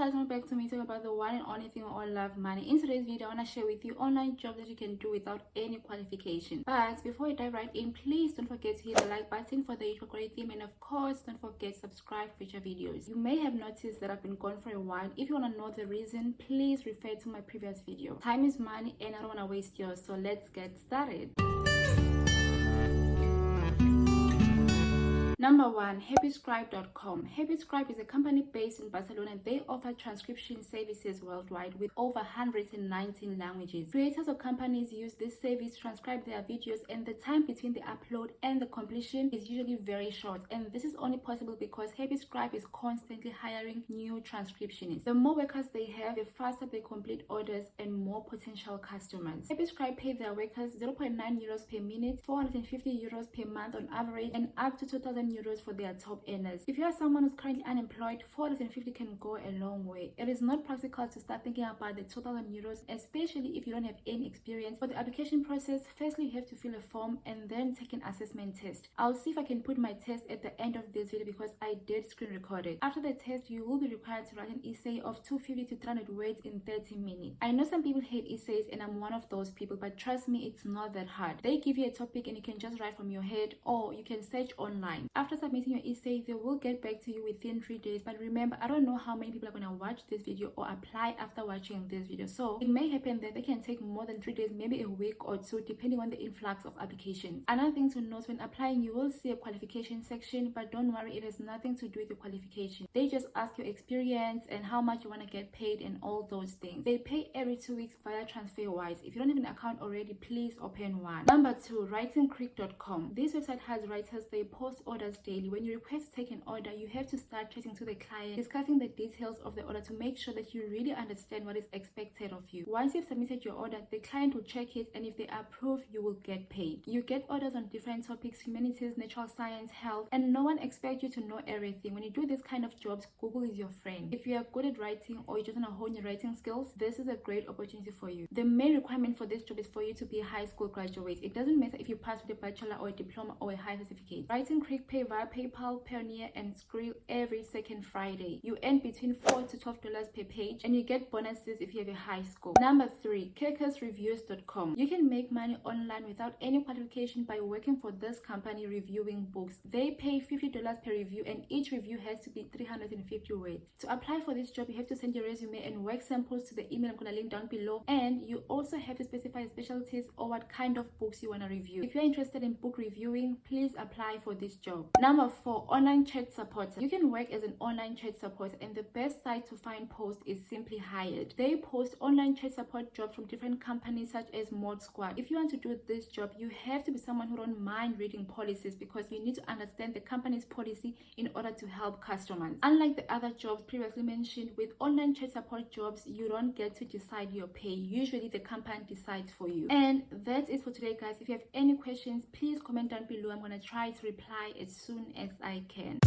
guys, welcome back to me talking about the one and only thing we all love, money. In today's video, I want to share with you online jobs that you can do without any qualification. But before I dive right in, please don't forget to hit the like button for the usual great theme, and of course don't forget to subscribe for future videos. You may have noticed that I've been gone for a while. If you want to know the reason, please refer to my previous video. Time is money and I don't want to waste yours, so let's get started. Number 1, happyscribe.com. Happyscribe is a company based in Barcelona. They offer transcription services worldwide with over 119 languages. Creators of companies use this service to transcribe their videos, and the time between the upload and the completion is usually very short. And this is only possible because Happyscribe is constantly hiring new transcriptionists. The more workers they have, the faster they complete orders and more potential customers. Happyscribe pay their workers 0.9 euros per minute, 450 euros per month on average, and up to 2,000 euros for their top earners. If you are someone who's currently unemployed, 450 can go a long way. It is not practical to start thinking about the 2,000 euros, especially if you don't have any experience. For the application process, firstly you have to fill a form and then take an assessment test. I'll see if I can put my test at the end of this video because I did screen record it. After the test, you will be required to write an essay of 250 to 300 words in 30 minutes. I know some people hate essays and I'm one of those people, but trust me, it's not that hard. They give you a topic and you can just write from your head, or you can search online. After submitting your essay, they will get back to you within 3 days. But remember, I don't know how many people are going to watch this video or apply after watching this video, so it may happen that they can take more than 3 days, maybe a week or two, depending on the influx of applications. Another thing to note, when applying, you will see a qualification section, but don't worry, it has nothing to do with your qualification. They just ask your experience and how much you want to get paid and all those things. They pay every 2 weeks via TransferWise. If you don't have an account already, please open one. Number 2, writingcreek.com. This website has writers. They post orders daily. When you request to take an order, you have to start chatting to the client, discussing the details of the order to make sure that you really understand what is expected of you. Once you've submitted your order, the client will check it, and if they approve, you will get paid. You get orders on different topics: humanities, natural science, health, and no one expects you to know everything. When you do this kind of jobs, Google is your friend. If you are good at writing or you just want to hone your writing skills, this is a great opportunity for you. The main requirement for this job is for you to be a high school graduate. It doesn't matter if you pass with a bachelor or a diploma or a high certificate. Writing Creek pay via PayPal, Payoneer, and Skrill every second Friday. You earn between $4 to $12 per page, and you get bonuses if you have a high score. Number 3, kirkusreviews.com. You can make money online without any qualification by working for this company reviewing books. They pay $50 per review, and each review has to be 350 words. To apply for this job, you have to send your resume and work samples to the email I'm going to link down below, and you also have to specify specialties or what kind of books you want to review. If you're interested in book reviewing, please apply for this job. Number 4, online chat supporter. You can work as an online chat supporter, and the best site to find posts is Simply Hired. They post online chat support jobs from different companies such as Mod Squad. If you want to do this job, you have to be someone who don't mind reading policies, because you need to understand the company's policy in order to help customers. Unlike the other jobs previously mentioned, with online chat support jobs, you don't get to decide your pay. Usually the company decides for you. And that's it for today, guys. If you have any questions, please comment down below. I'm going to try to reply as soon as I can.